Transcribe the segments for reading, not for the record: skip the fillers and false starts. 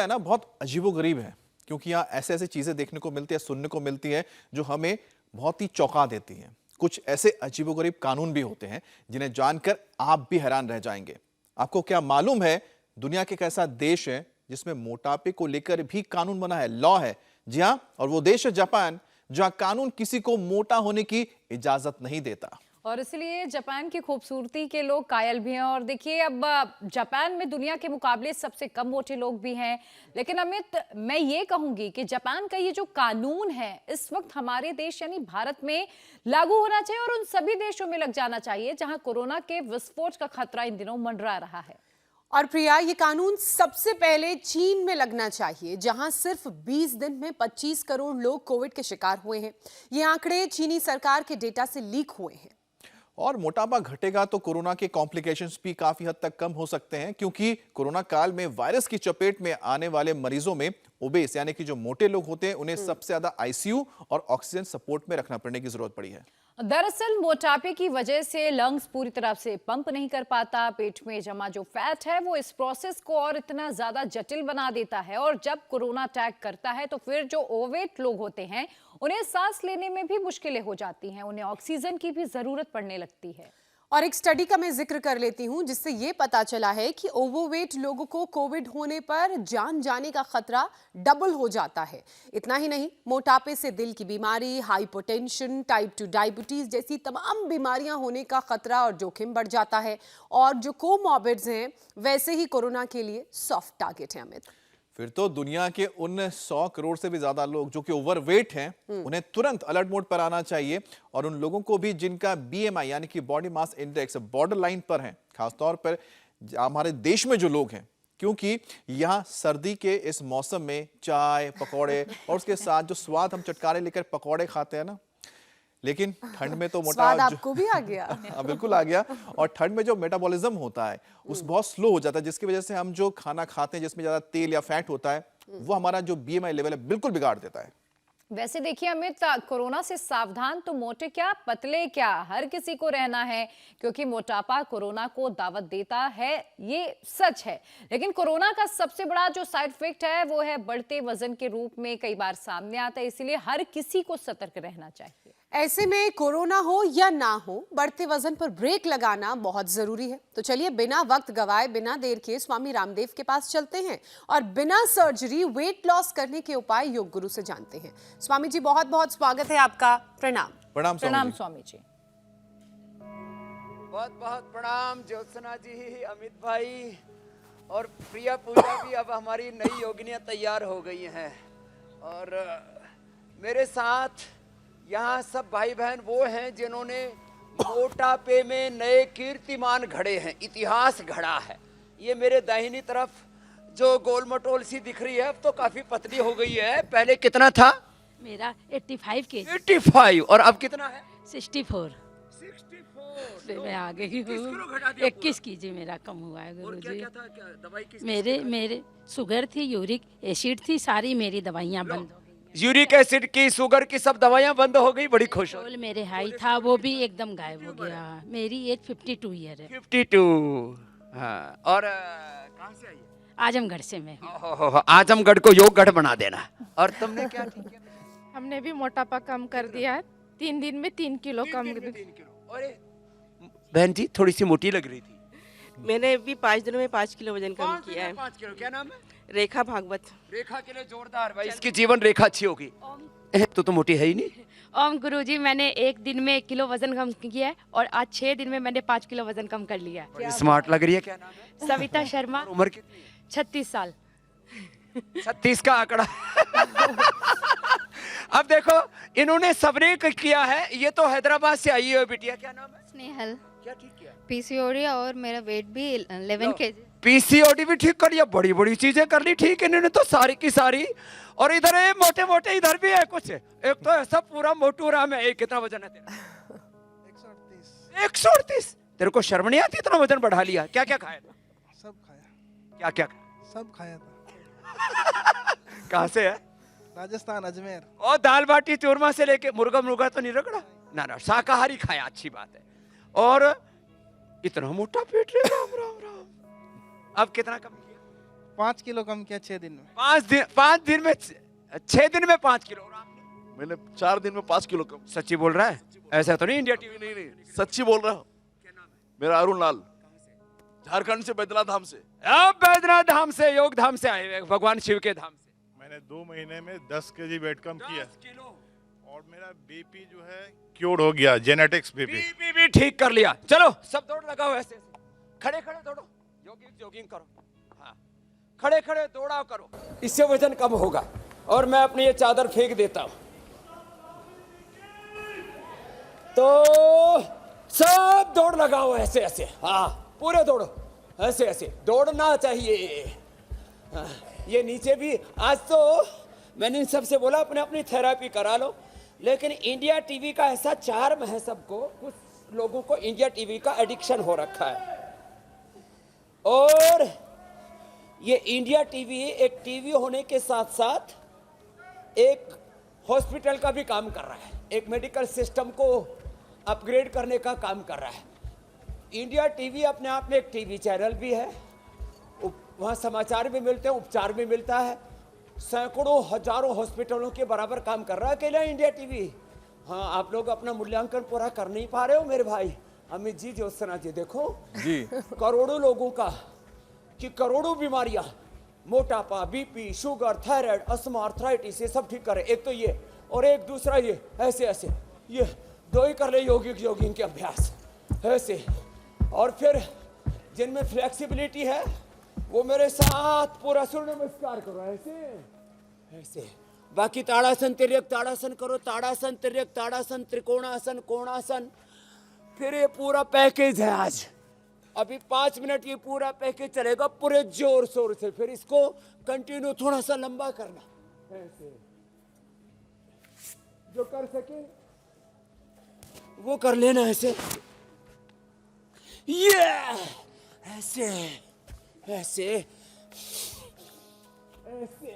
है ना बहुत अजीबोगरीब है, क्योंकि यहाँ ऐसे ऐसे चीजें देखने को मिलती है, सुनने को मिलती है जो हमें बहुत ही चौंका देती हैं। कुछ ऐसे अजीबोगरीब कानून भी होते हैं जिन्हें जानकर आप भी हैरान रह जाएंगे। आपको क्या मालूम है दुनिया के एक ऐसा देश है जिसमें मोटापे को लेकर भी कानून बना है, लॉ है। जी हाँ, और वो देश है जापान, जहां कानून किसी को मोटा होने की इजाजत नहीं देता। और इसलिए जापान की खूबसूरती के लोग कायल भी हैं। और देखिए, अब जापान में दुनिया के मुकाबले सबसे कम मोटे लोग भी हैं। लेकिन अमित, मैं ये कहूंगी कि जापान का ये जो कानून है इस वक्त हमारे देश यानी भारत में लागू होना चाहिए और उन सभी देशों में लग जाना चाहिए जहां कोरोना के विस्फोट का खतरा इन दिनों मंडरा रहा है। और प्रिया, ये कानून सबसे पहले चीन में लगना चाहिए, जहां सिर्फ 20 दिन में 25 करोड़ लोग कोविड के शिकार हुए हैं। ये आंकड़े चीनी सरकार के डेटा से लीक हुए हैं। और मोटापा घटेगा तो कोरोना के कॉम्प्लिकेशंस भी काफी हद तक कम हो सकते हैं, क्योंकि कोरोना काल में वायरस की चपेट में आने वाले मरीजों में ओबेस यानी कि जो मोटे लोग होते हैं उन्हें सबसे ज्यादा आईसीयू और ऑक्सीजन सपोर्ट में रखना पड़ने की जरूरत पड़ी है। दरअसल मोटापे की वजह से लंग्स पूरी तरह से पंप नहीं कर पाता। पेट में जमा जो फैट है वो इस प्रोसेस को और इतना ज्यादा जटिल बना देता है। और जब कोरोना अटैक करता है तो फिर जो ओवरवेट लोग होते हैं उन्हें सांस लेने में भी मुश्किलें हो जाती हैं, उन्हें ऑक्सीजन की भी जरूरत पड़ने लगती है। और एक स्टडी का मैं जिक्र कर लेती हूं, जिससे ये पता चला है कि ओवरवेट लोगों को कोविड होने पर जान जाने का खतरा डबल हो जाता है। इतना ही नहीं, मोटापे से दिल की बीमारी, हाइपरटेंशन, टाइप 2 डायबिटीज जैसी तमाम बीमारियां होने का खतरा और जोखिम बढ़ जाता है। और जो कोमॉर्बिड्स हैं वैसे ही कोरोना के लिए सॉफ्ट टारगेट है। अमित, फिर तो दुनिया के उन 100 करोड़ से भी ज्यादा लोग जो कि ओवरवेट हैं उन्हें तुरंत अलर्ट मोड पर आना चाहिए। और उन लोगों को भी जिनका बीएमआई यानी कि body mass index border line पर है, खासतौर पर हमारे देश में जो लोग हैं, क्योंकि यहाँ सर्दी के इस मौसम में चाय पकौड़े और उसके साथ जो स्वाद हम चटकारे लेकर पकौड़े खाते हैं ना, लेकिन ठंड में तो स्वाद आपको भी आ गया। बिल्कुल आ गया। और ठंड में जो मेटाबॉलिज्म होता है उस बहुत स्लो हो जाता है, जिसकी वजह से हम जो खाना खाते हैं जिसमें ज्यादा तेल या फैट होता है वो हमारा जो बीएमआई लेवल है बिल्कुल बिगाड़ देता है। वैसे देखिए अमित, कोरोना से सावधान तो मोटे क्या पतले क्या हर किसी को रहना है, क्योंकि मोटापा कोरोना को दावत देता है, ये सच है। लेकिन कोरोना का सबसे बड़ा जो साइड इफेक्ट है वो है बढ़ते वजन के रूप में कई बार सामने आता है। इसलिए हर किसी को सतर्क रहना चाहिए। ऐसे में कोरोना हो या ना हो, बढ़ते वजन पर ब्रेक लगाना बहुत जरूरी है। तो चलिए बिना वक्त गवाए, बिना देर के स्वामी रामदेव के पास चलते हैं और बिना सर्जरी वेट लॉस करने के उपाय योग गुरु से जानते हैं। स्वामी जी, बहुत बहुत स्वागत है आपका। प्रणाम। प्रणाम स्वामी जी। बहुत बहुत प्रणाम ज्योत्सना जी, अमित भाई और प्रिया पूजा भी। अब हमारी नई योगिनियां तैयार हो गई हैं और मेरे साथ यहाँ सब भाई बहन वो हैं जिन्होंने मोटापे में नए कीर्तिमान घड़े हैं, इतिहास घड़ा है। ये मेरे दाहिनी तरफ जो गोल मटोल सी दिख रही है अब तो काफी पतली हो गई है। पहले कितना था? मेरा 85 के 85 और अब कितना है? 64 से मैं आ गई हूँ। 21 कीजिए, मेरा कम हुआ है गुरु जी। क्या था? क्या दवाई किस? मेरे शुगर थी, यूरिक एसिड थी, सारी मेरी दवाइयाँ बंद हो गई। यूरिक एसिड की, शुगर की सब दवाइयाँ बंद हो गई। बड़ी खुश हो। कोलेस्ट्रॉल मेरे हाई था, वो भी एकदम गायब हो गया। मेरी एज 52 ईयर है। 52। हाँ, और कहाँ से आई है? आजमगढ़ से मैं हूँ। आजमगढ़ को योग गढ़ बना देना। और तुमने क्या ठीक किया? हमने भी मोटापा कम कर दिया। 3 दिन में 3 किलो कम। 3 किलो। अरे बहन जी थोड़ी सी मोटी लग रही थी। मैंने भी 5 दिनों में 5 किलो वजन कम किया है। 5 किलो। क्या नाम है? रेखा भागवत। रेखा के लिए जोरदार भाई, इसकी जीवन रेखा अच्छी होगी। तो मोटी है ही नहीं। ओम गुरुजी, मैंने 1 दिन में 1 किलो वजन कम किया है और आज 6 दिन में मैंने 5 किलो वजन कम कर लिया है। स्मार्ट लग रही है। क्या नाम है? सविता शर्मा। उम्र कितनी? 36 साल। 36 का आंकड़ा। अब देखो इन्होंने सबने किया है। ये तो हैदराबाद से आई है बिटिया। क्या नाम है? स्नेहल। क्या ठीक किया? पीसीओडी और मेरा वेट भी 11 केजी। पीसीओडी भी ठीक कर लिया। बड़ी बड़ी चीजें कर ली ठीक है इन्होंने तो सारी की सारी। और इधर ये मोटे मोटे इधर भी है कुछ। एक तो ऐसा पूरा मोटू राम है। कितना वजन है तेरा? 138। 138। तेरे को शर्म नहीं आती इतना वजन बढ़ा लिया? क्या क्या खाया था? सब खाया। क्या क्या? सब खाया था। कहाँ से है? राजस्थान, अजमेर। और दाल बाटी चूरमा से लेके मुर्गा मुर्गा तो नहीं रगड़ा? ना ना, शाकाहारी खाया, अच्छी बात है। और इतना मोटा पेट रे, राम राम राम। अब कितना कम किया? 5 किलो कम किया 6 दिन में। 5 दिन में 6 दिन में 5 किलो। और आपने? मैंने 4 दिन में 5 किलो कम। सच्ची बोल रहा है? ऐसा तो नहीं इंडिया टीवी? नहीं, सच्ची बोल रहा हूँ। मेरा अरुण लाल, झारखंड से, बैद्यनाथ धाम से। अब बैद्यनाथ धाम से, योग धाम से आए हुए, भगवान शिव के धाम से। मैंने 2 महीने में 10 केजी वेट कम किया 10 किलो। और मेरा बीपी जो है क्योर हो गया, जेनेटिक्स बीपी। बीपी भी ठीक कर लिया। चलो सब दौड़ लगाओ, ऐसे खड़े खड़े दौड़ो, जॉगिंग करो। हाँ, खड़े खड़े दौड़ा करो, इससे वजन कम होगा। और मैं अपनी ये चादर फेंक देता हूं, तो सब दौड़ लगाओ ऐसे ऐसे। हाँ, पूरे दौड़ो, ऐसे ऐसे दौड़ना चाहिए। हाँ, ये नीचे भी। आज तो मैंने इन सबसे बोला अपने अपनी थेरेपी करा लो, लेकिन इंडिया टीवी का ऐसा चार्म है सबको, कुछ लोगों को इंडिया टीवी का एडिक्शन हो रखा है। और ये इंडिया टीवी एक टीवी होने के साथ साथ एक हॉस्पिटल का भी काम कर रहा है, एक मेडिकल सिस्टम को अपग्रेड करने का काम कर रहा है। इंडिया टीवी अपने आप में एक टीवी चैनल भी है, वहाँ समाचार भी मिलते हैं, उपचार भी मिलता है, सैकड़ों हजारों हॉस्पिटलों के बराबर काम कर रहा है अकेला इंडिया टीवी। हाँ, आप लोग अपना मूल्यांकन पूरा कर नहीं पा रहे हो मेरे भाई। अमित जी, ज्योत्सना जी, देखो जी, करोड़ों लोगों का कि करोड़ों बीमारियां, मोटापा, BP, sugar, thyroid, asthma, arthritis, ये सब ठीक करे। एक तो ये, और एक दूसरा ये, ऐसे ऐसे, ये 2 ही कर ले योगिंग के अभ्यास ऐसे। और फिर जिनमें फ्लेक्सिबिलिटी है वो मेरे साथ पूरा सूर्य नमस्कार करो, ऐसे ऐसे। बाकी ताड़ासन, तिर्यक ताड़ासन करो, ताड़ासन, तिर्यक ताड़ासन, त्रिकोणासन, कोणासन। फिर ये पूरा पैकेज है आज। अभी 5 मिनट ये पूरा पैकेज चलेगा पूरे जोर शोर से। फिर इसको कंटिन्यू थोड़ा सा लंबा करना, ऐसे जो कर सके वो कर लेना, ऐसे ये ऐसे ऐसे ऐसे।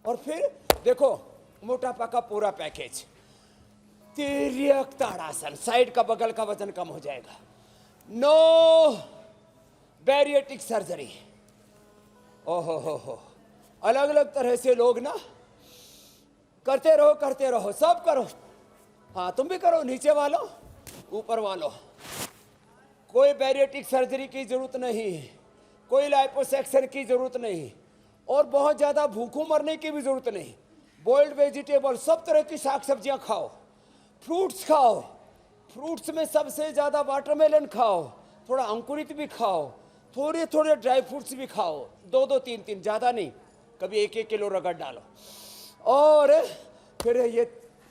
और फिर देखो मोटापा का पूरा पैकेज, तिर्यक ताड़ासन, साइड का बगल का वजन कम हो जाएगा, नो बैरिएटिक सर्जरी। ओहो हो, अलग अलग तरह से लोग ना करते रहो, सब करो। हाँ, तुम भी करो, नीचे वालों, ऊपर वालों। कोई बैरिएटिक सर्जरी की जरूरत नहीं, कोई लाइपोसक्शन की जरूरत नहीं, और बहुत ज्यादा भूखों मरने की भी जरूरत नहीं। बॉइल्ड वेजिटेबल, सब तरह की साग सब्जियां खाओ, फ्रूट्स खाओ, फ्रूट्स में सबसे ज्यादा वाटरमेलन खाओ, थोड़ा अंकुरित भी खाओ, थोड़े थोड़े ड्राई फ्रूट्स भी खाओ, 2-2, 3-3, ज्यादा नहीं, कभी 1-1 किलो रगड़ डालो। और फिर ये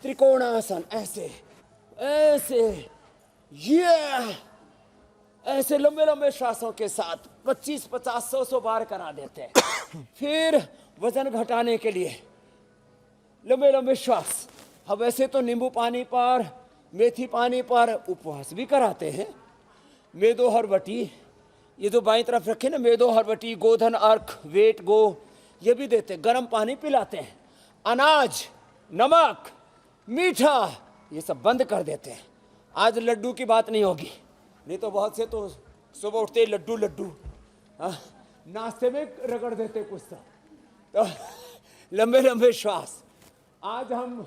त्रिकोणासन, ऐसे ऐसे, ये ऐसे लंबे लंबे श्वासों के साथ 25, 50, 100 बार करा देते हैं। फिर वजन घटाने के लिए लंबे लंबे श्वास। अब वैसे तो नींबू पानी पर, मेथी पानी पर उपवास भी कराते हैं। मेदो हरवटी, ये जो बाईं तरफ रखे ना, मेदो हरवटी, गोधन अर्क, वेट गो, ये भी देते हैं। गर्म पानी पिलाते हैं। अनाज, नमक, मीठा, ये सब बंद कर देते हैं। आज लड्डू की बात नहीं होगी, नहीं तो बहुत से तो सुबह उठते ही लड्डू नाश्ते में रगड़ देते कुछ तो लंबे लंबे श्वास। आज हम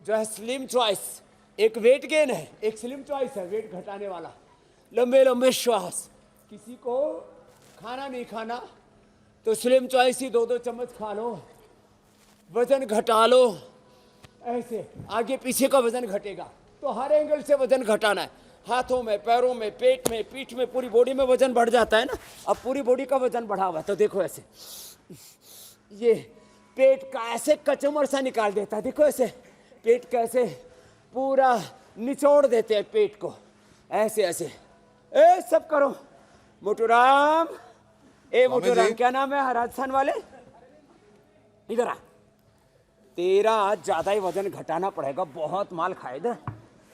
जो है स्लिम चॉइस, एक वेट गेन है, एक स्लिम चॉइस है वेट घटाने वाला। लंबे लंबे श्वास। किसी को खाना नहीं खाना तो स्लिम चॉइस ही 2-2 चम्मच खा लो, वजन घटा लो, ऐसे आगे पीछे का वजन घटेगा। तो हर एंगल से वजन घटाना है, हाथों में, पैरों में, पेट में, पीठ में, पूरी बॉडी में वजन बढ़ जाता है ना। अब पूरी बॉडी का वजन बढ़ा हुआ, तो देखो ऐसे, ये पेट का ऐसे कचमर सा निकाल देता है, देखो ऐसे पेट कैसे पूरा निचोड़ देते हैं पेट को, ऐसे ऐसे। ए सब करो। मोटूराम, ए मोटूराम, क्या नाम है राजस्थान वाले, इधर आ। तेरा ज्यादा ही वजन घटाना पड़ेगा, बहुत माल खाए इधर।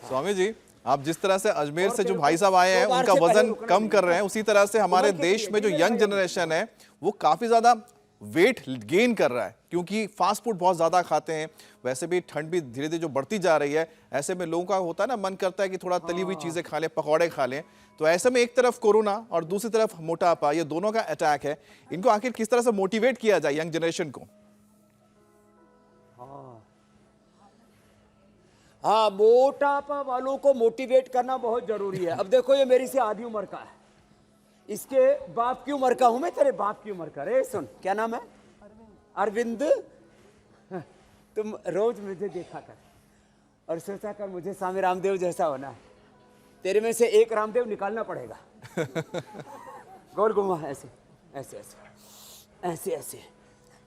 स्वामी जी, आप जिस तरह से अजमेर से जो भाई साहब आए हैं उनका वजन कम कर रहे हैं, उसी तरह से हमारे देश में जो यंग जनरेशन है वो काफी ज्यादा वेट गेन कर रहा है, क्योंकि फास्ट फूड बहुत ज़्यादा खाते हैं, वैसे भी ठंड भी धीरे धीरे जो बढ़ती जा रही है, ऐसे में लोगों का होता है ना, मन करता है कि थोड़ा तली हुई चीज़ें खा लें, पकौड़े खा लें। तो ऐसे में एक तरफ कोरोना और दूसरी तरफ मोटापा, ये दोनों का अटैक है। इनको आखिर किस तरह से मोटिवेट किया जाए यंग जनरेशन को? हाँ, मोटापा वालों को मोटिवेट करना बहुत जरूरी है। अब देखो, ये मेरी से आधी उम्र का है, इसके बाप की उम्र का हूं मैं, तेरे बाप की उम्र का। रे सुन, क्या नाम है? अरविंद। हाँ, तुम रोज मुझे देखा कर और सोचा कर मुझे स्वामी रामदेव जैसा होना है। तेरे में से एक रामदेव निकालना पड़ेगा। गोल घुमा, ऐसे ऐसे ऐसे ऐसे ऐसे।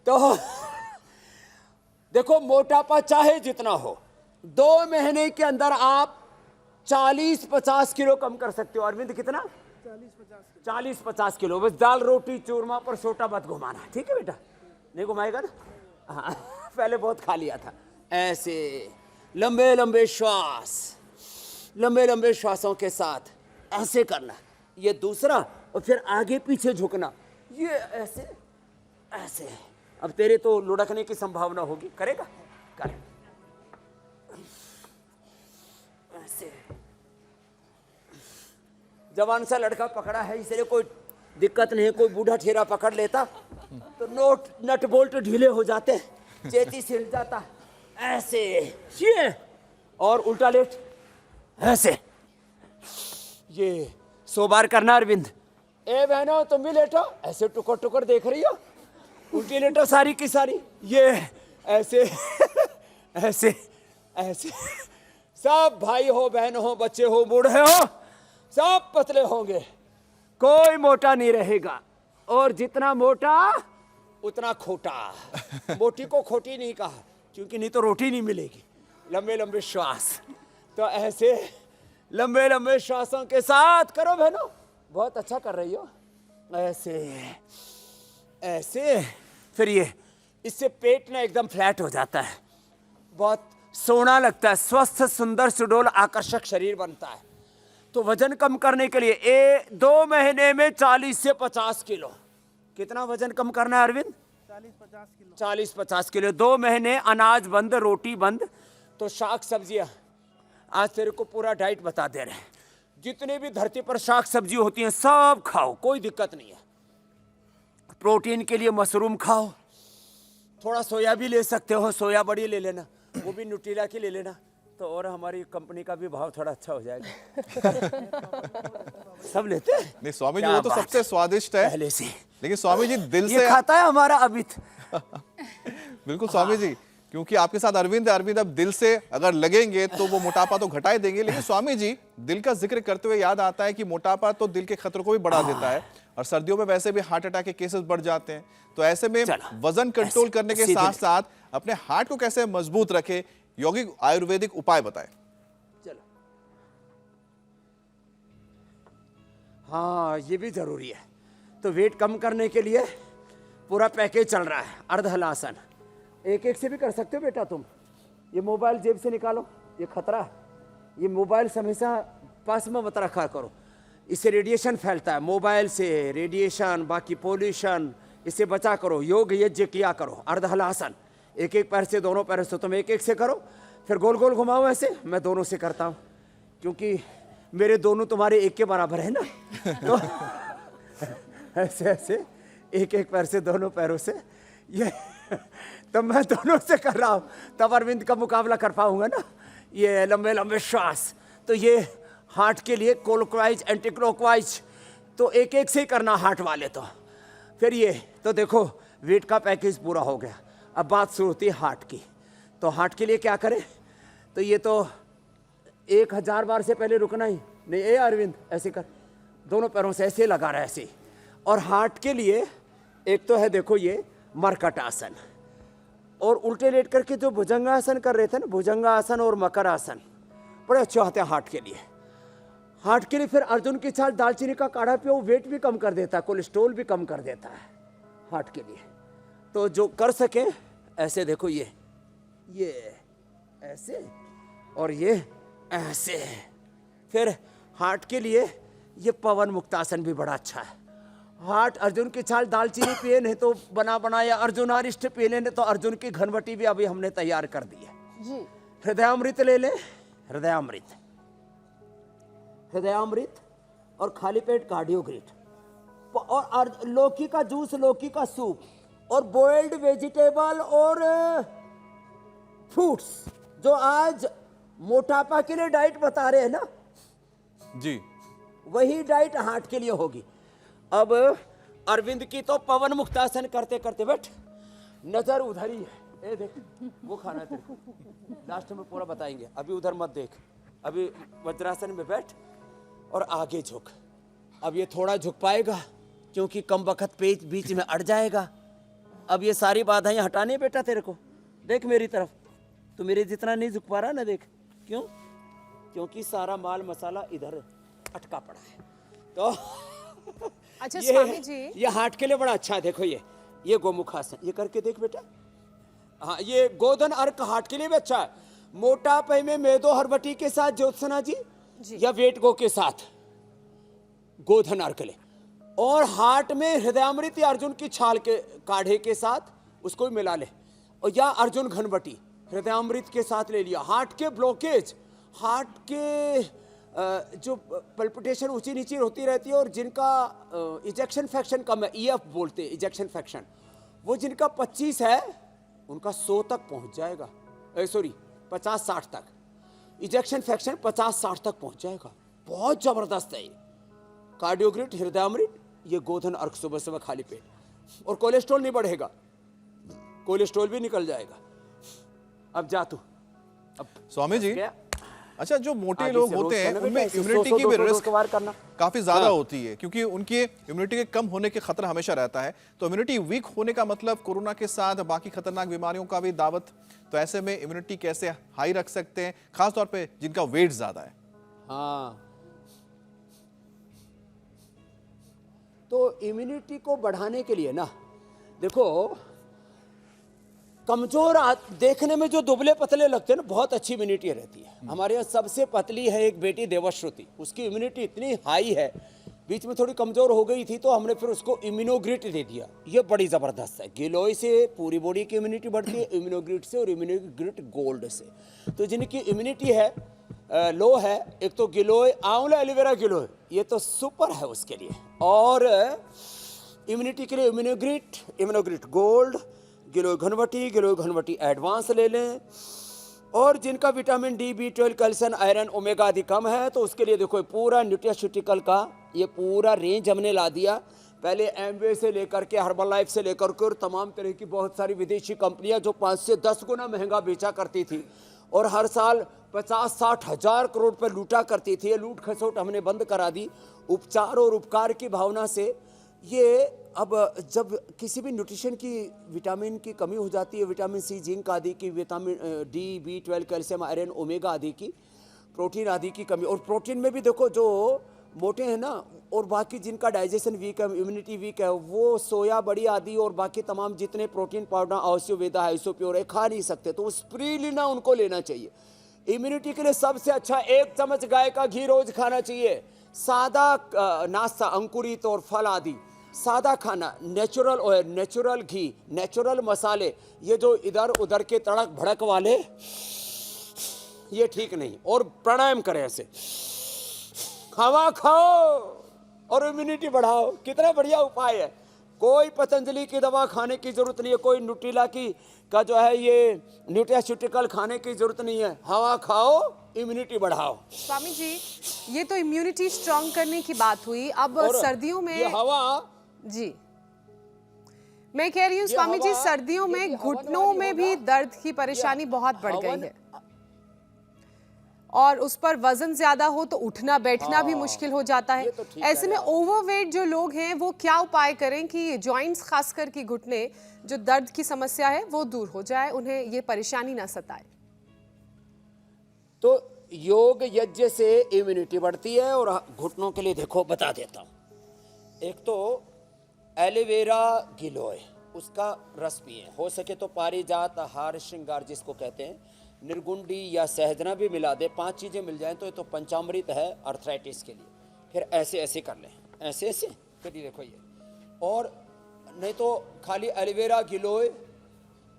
तो देखो, मोटापा चाहे जितना हो, 2 महीने के अंदर आप 40-50 किलो कम कर सकते हो। अरविंद, कितना? 40-50 किलो। बस दाल रोटी चूरमा पर सोटा मत घुमाना, ठीक है बेटा? नहीं घुमाएगा ना? हाँ, पहले बहुत खा लिया था। ऐसे लंबे लंबे श्वास, लंबे लंबे श्वासों के साथ ऐसे करना, ये दूसरा। और फिर आगे पीछे झुकना, ये ऐसे ऐसे। अब तेरे तो लुढ़कने की संभावना होगी, करेगा? कर ऐसे। जवान सा लड़का पकड़ा है, इसलिए कोई दिक्कत नहीं है। कोई बूढ़ा ठेरा पकड़ लेता तो नट बोल्ट ढीले हो जाते, चेती सिल जाता। ऐसे, ये। और उल्टा लेट, ऐसे। ये 100 बार करना अरविंद। ए बहनों, तुम भी लेटो, ऐसे टुकर टुकर देख रही हो, उल्टी लेटो सारी की सारी। ये ऐसे ऐसे ऐसे। सब भाई हो, बहन हो, बच्चे हो, बूढ़े हो, सब पतले होंगे, कोई मोटा नहीं रहेगा। और जितना मोटा उतना खोटा। मोटी को खोटी नहीं कहा, क्योंकि नहीं तो रोटी नहीं मिलेगी। लंबे लंबे श्वास, तो ऐसे लंबे लंबे श्वासों के साथ करो बहनों, बहुत अच्छा कर रही हो। ऐसे ऐसे। फिर ये, इससे पेट ना एकदम फ्लैट हो जाता है, बहुत सोना लगता है, स्वस्थ सुंदर सुडौल आकर्षक शरीर बनता है। तो वजन कम करने के लिए 2 महीने में 40 से 50 किलो। कितना वजन कम करना है अरविंद? 40-50 किलो। 40-50 किलो। 2 महीने अनाज बंद, रोटी बंद। तो शाक सब्जियां, आज तेरे को पूरा डाइट बता दे रहे हैं। जितने भी धरती पर शाक सब्जी होती हैं सब खाओ, कोई दिक्कत नहीं है। प्रोटीन के लिए मशरूम खाओ, थोड़ा सोया भी ले सकते हो, सोया बड़ी ले लेना, वो भी न्यूट्रिला की ले लेना, तो और हमारी कंपनी का भी भाव थोड़ा अच्छा हो जाएगा। सब लेते हैं? नहीं स्वामी जी, वो तो सबसे स्वादिष्ट है पहले से। लेकिन स्वामी जी दिल ये से खाता है हमारा अमित। बिल्कुल स्वामी जी, क्योंकि आपके साथ अरविंद अब दिल से अगर लगेंगे तो वो मोटापा तो घटा ही देंगे। लेकिन स्वामी जी, दिल का जिक्र करते हुए याद आता है कि मोटापा तो दिल के खतरों को भी बढ़ा देता है, और सर्दियों में वैसे भी हार्ट अटैक के केसेस बढ़ जाते हैं। तो ऐसे में वजन कंट्रोल करने के साथ साथ अपने हार्ट को कैसे मजबूत रखे, यौगिक आयुर्वेदिक उपाय बताएं। चलो, हाँ, ये भी जरूरी है। तो वेट कम करने के लिए पूरा पैकेज चल रहा है। अर्धहलासन एक एक से भी कर सकते हो बेटा तुम। ये मोबाइल जेब से निकालो, ये खतरा है। ये मोबाइल हमेशा पास में मत रखा करो, इससे रेडिएशन फैलता है। मोबाइल से रेडिएशन, बाकी पोल्यूशन, इससे बचा करो। योग यज्ञ किया करो। अर्धहलासन, एक एक पैर से, दोनों पैर से तुम एक एक से करो, फिर गोल गोल घुमाओ। ऐसे मैं दोनों से करता हूँ, क्योंकि मेरे दोनों तुम्हारे एक के बराबर है ना। तो ऐसे ऐसे एक एक पैर से, दोनों पैरों से, ये तो मैं दोनों से कर रहा हूँ, तब अरविंद का मुकाबला कर पाऊंगा ना। ये लंबे लंबे श्वास, तो ये हार्ट के लिए क्लॉकवाइज एंटी क्लॉकवाइज, तो एक एक से ही करना हार्ट वाले। तो फिर ये, तो देखो वेट का पैकेज पूरा हो गया। अब बात शुरू होती है हार्ट की। तो हार्ट के लिए क्या करें? तो ये तो 1000 बार से पहले रुकना ही नहीं। ए अरविंद, ऐसे कर, दोनों पैरों से ऐसे लगा रहा है ऐसे। और हार्ट के लिए एक तो है, देखो ये मरकट आसन, और उल्टे लेट करके जो भुजंगासन कर रहे थे ना, भुजंगासन और मकर आसन बड़े अच्छे होते हैं हार्ट के लिए। हार्ट के लिए फिर अर्जुन की छाल, दालचीनी का काढ़ा पियो, वेट भी कम कर देता है, कोलेस्ट्रॉल भी कम कर देता है हार्ट के लिए। तो जो कर सके ऐसे, देखो ये ऐसे और ये ऐसे। फिर हार्ट के लिए ये पवन मुक्तासन भी बड़ा अच्छा है। हाट अर्जुन की छाल दालचीनी पिए नहीं तो बना बनाया अर्जुन अरिष्ट पी लेने तो अर्जुन की घनवटी भी अभी हमने तैयार कर दी है। हृदयामृत ले लें, हृदयामृत, हृदयामृत और खाली पेट कार्डियोग्रिट और लौकी का जूस, लौकी का सूप और बॉइल्ड वेजिटेबल और फ्रूट्स, जो आज मोटापा के लिए डाइट बता रहे हैं ना जी, वही डाइट हार्ट के लिए होगी। अब अरविंद की तो पवन मुक्तासन करते करते बैठ, नजर उधर ही है, ए देख वो खाना तेरे को लास्ट में पूरा बताएंगे, अभी उधर मत देख, अभी वज्रासन में बैठ और आगे झुक। अब ये थोड़ा झुक पाएगा क्योंकि कम वक्त पेट बीच में अड़ जाएगा। अब ये सारी बाधाएं हटाने बेटा तेरे को, देख मेरी तरफ, तो मेरे जितना नहीं झुक पा रहा ना, देख क्यों, क्योंकि सारा माल मसाला इधर अटका पड़ा है। तो अच्छा स्वामी जी, ये हार्ट के लिए बड़ा अच्छा है। देखो ये गोमुखासन, ये करके देख बेटा। हाँ, ये गोधन अर्क हार्ट के लिए भी अच्छा है। मोटापे में मेदो हरवटी के साथ ज्योत्सना जी, या वेट गो के साथ गोधन अर्क ले, और हार्ट में हृदयामृत या अर्जुन की छाल के काढ़े के साथ उसको भी मिला ले, और या अर्जुन घनवटी हृदयामृत के साथ ले लिया। हार्ट के ब्लॉकेज, हार्ट के जो पल्पिटेशन ऊंची नीची होती रहती है और जिनका इजेक्शन फ्रैक्शन कम है, ईएफ बोलते हैं इजेक्शन फ्रैक्शन, वो जिनका 25 है उनका 100 तक पहुंच जाएगा, सॉरी 50-60 तक, इजेक्शन फ्रैक्शन 50-60 तक पहुंच जाएगा। बहुत जबरदस्त है ये कार्डियोग्रिट, हृदयामृत, ये गोधन अर्क सुबह सुबह खाली पेट, और कोलेस्ट्रॉल नहीं बढ़ेगा, कोलेस्ट्रॉल भी निकल जाएगा। अब जा तू। अब स्वामी जी, अच्छा जो मोटे लोग होते हैं उनमें इम्यूनिटी की भी रिस्क काफी ज्यादा होती है, क्योंकि उनकी इम्यूनिटी के कम होने के खतरा हमेशा रहता है। तो इम्यूनिटी वीक होने का मतलब कोरोना के साथ बाकी खतरनाक बीमारियों का भी दावत। तो ऐसे में इम्यूनिटी कैसे हाई रख सकते हैं, खासतौर पे जिनका वेट ज्यादा है? हाँ, तो इम्यूनिटी को बढ़ाने के लिए ना, देखो कमजोर देखने में जो दुबले पतले लगते हैं ना, बहुत अच्छी इम्यूनिटी रहती है। हमारे यहाँ सबसे पतली है एक बेटी देवश्रुति, उसकी इम्यूनिटी इतनी हाई है, बीच में थोड़ी कमजोर हो गई थी तो हमने फिर उसको इम्यूनोग्रिट दे दिया, ये बड़ी जबरदस्त है। गिलोय से पूरी बॉडी की इम्यूनिटी बढ़ती है, इम्यूनोग्रिट से और इम्यूनोग्रिट गोल्ड से। तो जिनकी इम्यूनिटी है लो है, एक तो गिलोय आंवला एलोवेरा गिलोय, ये तो सुपर है उसके लिए। और इम्यूनिटी के लिए इम्यूनोग्रिट गोल्ड, गिलोय घनवटी एडवांस ले लें। और जिनका vitamin D, B12, calcium, iron, omega आदि कम है, तो उसके लिए देखो पूरा न्यूट्रास्यूटिकल का ये पूरा रेंज हमने ला दिया। पहले एमवे से लेकर के हर्बल लाइफ से लेकर के और तमाम तरह की बहुत सारी विदेशी कंपनियां जो 5 से 10 गुना महंगा बेचा करती थी और हर साल 50-60 हजार करोड़ पर लूटा करती थी, ये लूट खसोट हमने बंद करा दी। उपचार और उपकार की भावना से ये अब जब किसी भी न्यूट्रिशन की विटामिन की कमी हो जाती है, विटामिन सी, जिंक आदि की, vitamin D, B12, calcium, iron, omega आदि की, प्रोटीन आदि की कमी, और प्रोटीन में भी देखो जो मोटे हैं ना और बाकी जिनका डाइजेशन वीक है, इम्यूनिटी वीक है, वो सोया बड़ी आदि और बाकी तमाम जितने प्रोटीन पाउडर आयोवेदा आइसोप्योर है खा नहीं सकते, तो स्प्रीलिना उनको लेना चाहिए। इम्यूनिटी के लिए सबसे अच्छा 1 चम्मच गाय का घी रोज खाना चाहिए। सादा नाश्ता, अंकुरित और फल आदि, सादा खाना, नेचुरल ऑयल, नेचुरल घी, नेचुरल मसाले, ये जो इधर उधर के तड़क भड़क वाले ये ठीक नहीं। और प्राणायाम करें, ऐसे हवा खाओ और इम्यूनिटी बढ़ाओ, कितना बढ़िया उपाय है। कोई पतंजलि की दवा खाने की जरूरत नहीं है, कोई न्यूट्रिला की का जो है ये न्यूट्रास्यूटिकल खाने की जरूरत नहीं है। हवा खाओ, इम्यूनिटी बढ़ाओ। स्वामी जी, ये तो इम्यूनिटी स्ट्रांग करने की बात हुई। अब सर्दियों में ये हवा जी, मैं कह रही हूँ स्वामी जी, सर्दियों में घुटनों में भी दर्द की परेशानी बहुत बढ़ गई है और उस पर वजन ज्यादा हो तो उठना बैठना भी मुश्किल हो जाता है। तो ऐसे में ओवरवेट जो लोग हैं वो क्या उपाय करें कि जॉइंट्स खासकर की घुटने जो दर्द की समस्या है वो दूर हो जाए, उन्हें ये परेशानी ना सताए? तो योग यज्ञ से इम्यूनिटी बढ़ती है। और घुटनों के लिए देखो बता देता हूँ, एक तो एलोवेरा गिलोय, उसका रस पिए, हो सके तो पारिजात, हार श्रृंगार जिसको कहते हैं, निर्गुंडी या सहजना भी मिला दे, 5 चीजें मिल जाएं तो ये तो पंचामृत है अर्थराइटिस के लिए। फिर ऐसे ऐसे कर लें, ऐसे ऐसे, फिर ये देखो ये और नहीं तो खाली एलोवेरा, गिलोय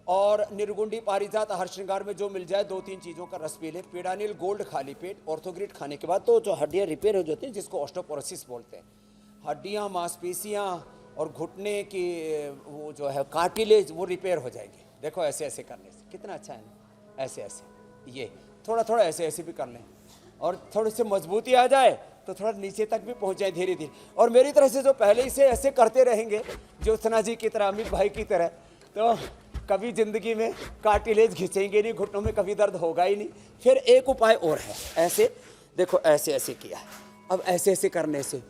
और निर्गुंडी, पारिजात, हर श्रृंगार में जो मिल जाए 2-3 चीज़ों का रस पी ले। पीडानिल गोल्ड खाली पेट, ऑर्थोग्रिड खाने के बाद तो जो हड्डियाँ रिपेयर हो जाती हैं, जिसको ऑस्टियोपोरोसिस बोलते हैं, हड्डियाँ, मांसपेशियाँ और घुटने की वो जो है कार्टिलेज, वो रिपेयर हो जाएगी। देखो ऐसे ऐसे करने से कितना अच्छा है ना, ऐसे ऐसे, ये थोड़ा थोड़ा ऐसे ऐसे भी कर लें और थोड़ी सी मजबूती आ जाए तो थोड़ा नीचे तक भी पहुंच जाए धीरे धीरे। और मेरी तरफ से जो पहले ही से ऐसे करते रहेंगे, ज्योत्सना जी की तरह, अमित भाई की तरह, तो कभी जिंदगी में कार्टिलेज घिंचेंगे नहीं, घुटनों में कभी दर्द होगा ही नहीं। फिर एक उपाय और है, ऐसे देखो, ऐसे ऐसे किया, अब ऐसे ऐसे करने से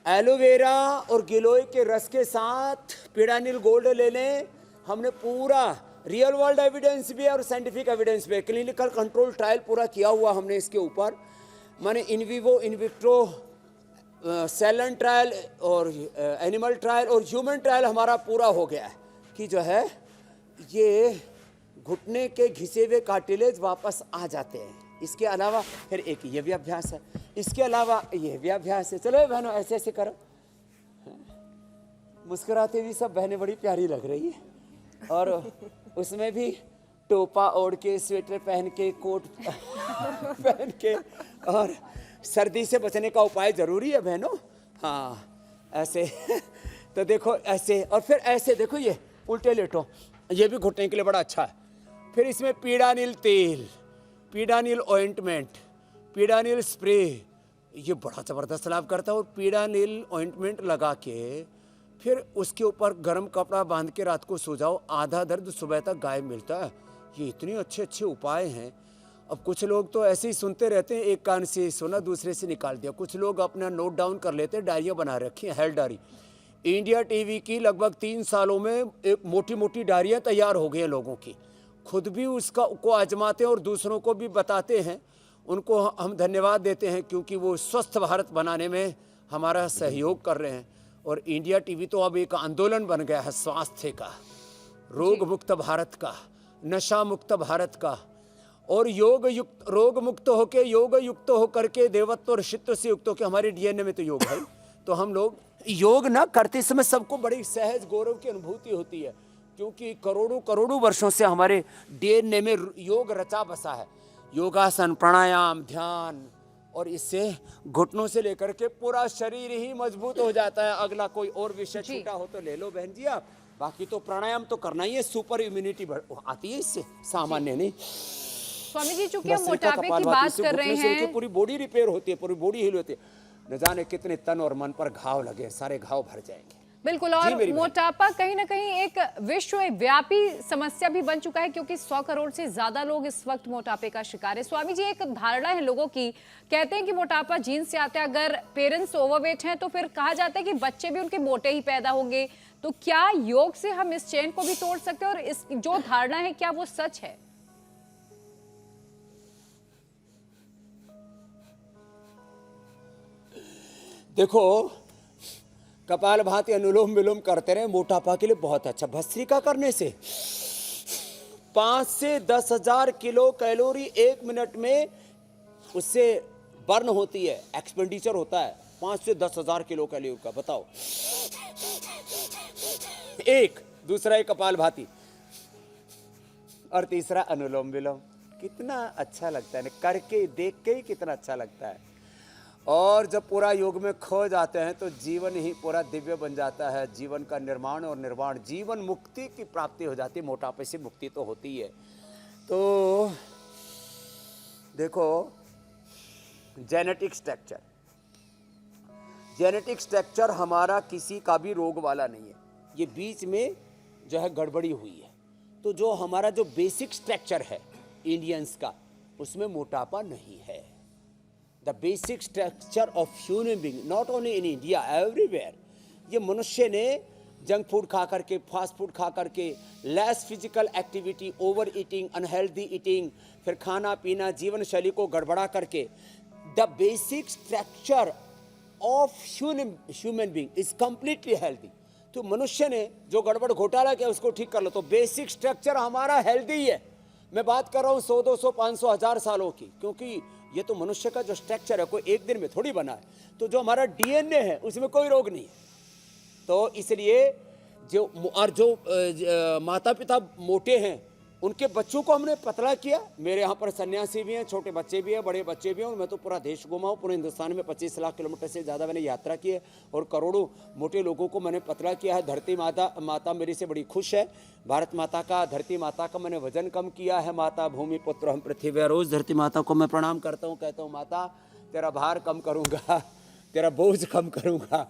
एलोवेरा और गिलोय के रस के साथ पीडानिल गोल्ड ले लें। हमने पूरा रियल वर्ल्ड एविडेंस भी है और साइंटिफिक एविडेंस भी है, क्लिनिकल कंट्रोल ट्रायल पूरा किया हुआ हमने इसके ऊपर। माने in vivo, in vitro, cell line trial और एनिमल ट्रायल और ह्यूमन ट्रायल हमारा पूरा हो गया है कि जो है ये घुटने के घिसे हुए कार्टिलेज वापस आ जाते हैं। इसके अलावा फिर एक ये भी अभ्यास है, इसके अलावा ये भी अभ्यास है। चलो बहनों ऐसे ऐसे करो, मुस्कुराते हुए सब बहनें बड़ी प्यारी लग रही है। और उसमें भी टोपा ओढ़ के, स्वेटर पहन के, कोट पहन के, और सर्दी से बचने का उपाय जरूरी है बहनों। हाँ ऐसे तो देखो ऐसे, और फिर ऐसे देखो, ये उल्टे लेटो, ये भी घुटने के लिए बड़ा अच्छा है। फिर इसमें पीडानिल तेल, पीडानिल ऑइंटमेंट, पीडानिल स्प्रे, ये बड़ा ज़बरदस्त लाभ करता है। और पीडानिल ऑइंटमेंट लगा के फिर उसके ऊपर गर्म कपड़ा बांध के रात को सो जाओ, आधा दर्द सुबह तक गायब मिलता है। ये इतने अच्छे अच्छे उपाय हैं। अब कुछ लोग तो ऐसे ही सुनते रहते हैं, एक कान से सुना दूसरे से निकाल दिया। कुछ लोग अपना नोट डाउन कर लेते हैं, डायरिया बना रखी है, हेल्थ डायरी। इंडिया टीवी की लगभग 3 सालों में एक मोटी मोटी डायरियाँ तैयार हो गई हैं लोगों की। खुद भी उसका को आजमाते हैं और दूसरों को भी बताते हैं। उनको हम धन्यवाद देते हैं क्योंकि वो स्वस्थ भारत बनाने में हमारा सहयोग कर रहे हैं। और इंडिया टीवी तो अब एक आंदोलन बन गया है स्वास्थ्य का, रोग मुक्त भारत का, नशा मुक्त भारत का, और रोग मुक्त होके, योग युक्त होकर के, देवत्व और ऋषित्व से युक्त होकर, हमारे डीएनए में तो योग है। तो हम लोग योग ना करते समय सबको बड़ी सहज गौरव की अनुभूति होती है, क्योंकि करोड़ों करोड़ों वर्षों से हमारे डीएनए में योग रचा बसा है। योगासन, प्राणायाम, ध्यान, और इससे घुटनों से लेकर के पूरा शरीर ही मजबूत हो जाता है। अगला कोई और विषय छूटा हो तो ले लो बहन जी आप। बाकी तो प्राणायाम तो करना ही है, सुपर इम्यूनिटी आती है इससे, सामान्य नहीं। स्वामी जी चूंकि हम मोटापे की बात कर रहे हैं, पूरी बॉडी रिपेयर होती है, पूरी बॉडी हील होती है। न जाने कितने तन और मन पर घाव लगे, सारे घाव भर जाएंगे। बिल्कुल। और मोटापा कहीं ना कहीं एक विश्वव्यापी समस्या भी बन चुका है, क्योंकि 100 करोड़ से ज्यादा लोग इस वक्त मोटापे का शिकार है। स्वामी जी, एक धारणा है लोगों की, कहते हैं कि मोटापा जीन से आता है। अगर पेरेंट्स ओवरवेट हैं तो फिर कहा जाता है कि बच्चे भी उनके मोटे ही पैदा होंगे। तो क्या योग से हम इस चेन को भी तोड़ सकते हैं, और इस जो धारणा है क्या वो सच है? देखो, कपालभाति, अनुलोम विलोम करते रहे, मोटापा के लिए बहुत अच्छा। भस्त्रिका करने से 5 से 10 हजार किलो कैलोरी 1 मिनट में उससे बर्न होती है, एक्सपेंडिचर होता है 5 से 10 हजार किलो कैलोरी का। बताओ, एक दूसरा है कपालभाति, और तीसरा अनुलोम विलोम। कितना अच्छा लगता है ना, करके देख के ही कितना अच्छा लगता है। और जब पूरा योग में खो जाते हैं तो जीवन ही पूरा दिव्य बन जाता है। जीवन का निर्माण और निर्वाण, जीवन मुक्ति की प्राप्ति हो जाती है। मोटापे से मुक्ति तो होती है। तो देखो, जेनेटिक स्ट्रक्चर, जेनेटिक स्ट्रक्चर हमारा किसी का भी रोग वाला नहीं है। ये बीच में जो है गड़बड़ी हुई है। तो जो हमारा जो बेसिक स्ट्रक्चर है इंडियंस का, उसमें मोटापा नहीं है। The basic structure of human being, not only in India, everywhere. ये मनुष्य ने जंक फूड खा करके, फास्ट फूड खा करके, less physical activity, over eating, unhealthy eating, फिर खाना पीना, जीवन शैली को गड़बड़ा करके, the basic structure of human being is completely healthy. तो मनुष्य ने जो गड़बड़ घोटाला किया उसको ठीक कर लो, तो बेसिक स्ट्रक्चर हमारा हेल्दी है। मैं बात कर रहा हूँ 100, 200, 500, 1000 सालों की, क्योंकि ये तो मनुष्य का जो स्ट्रक्चर है कोई एक दिन में थोड़ी बना है। तो जो हमारा डीएनए है उसमें कोई रोग नहीं है। तो इसलिए जो माता पिता मोटे हैं उनके बच्चों को हमने पतला किया। मेरे यहाँ पर सन्यासी भी हैं, छोटे बच्चे भी हैं, बड़े बच्चे भी हैं, और मैं तो पूरा देश घुमा हूँ। पूरे हिंदुस्तान में 25 लाख किलोमीटर से ज़्यादा मैंने यात्रा की है और करोड़ों मोटे लोगों को मैंने पतला किया है। धरती माता मेरे से बड़ी खुश है। भारत माता का, धरती माता का मैंने वजन कम किया है। माता भूमि पुत्र हम पृथ्वी। रोज़ धरती माता को मैं प्रणाम करता हूँ, कहता हूँ माता तेरा भार कम करूँगा, तेरा बोझ कम करूँगा।